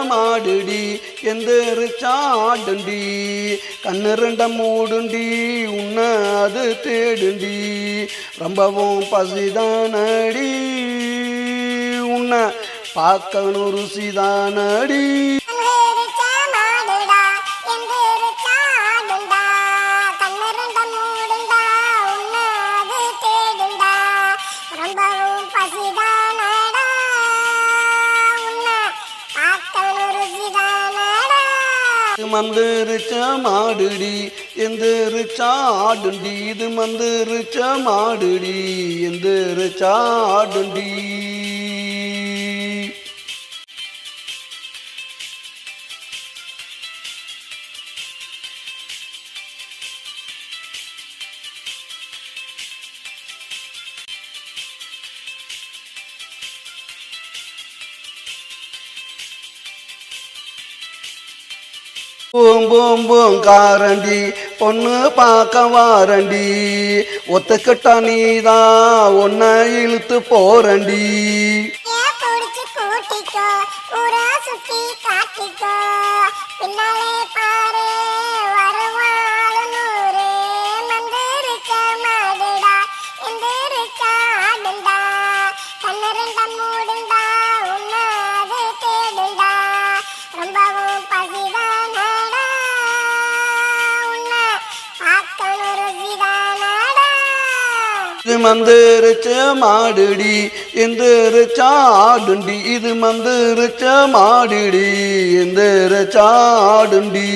மாடுடி எந்திரிச்சாடுண்டி கண்ணு ரெண்டம் மூடுண்டி உன்ன அது தேடுண்டி ரொம்பவும் பசிதானடி உன்னை பார்க்கணும் ருசிதானடி மந்திரிச்ச மாடுடி எந்திரிச்சா ஆடுண்டி இது மந்திரிச்ச மாடுடி எந்திரிச்சா ஆடுண்டி பூங்காரண்டி பொண்ணு பார்க்க வாரண்டி ஒத்துக்கிட்டா நீதான் ஒன்ன இழுத்து போறண்டி இது மந்திரிச்ச மாடுடி எந்திரிச்சா ஆடுண்டி இது மந்திரிச்ச மாடுடி எந்திரிச்சா ஆடுண்டி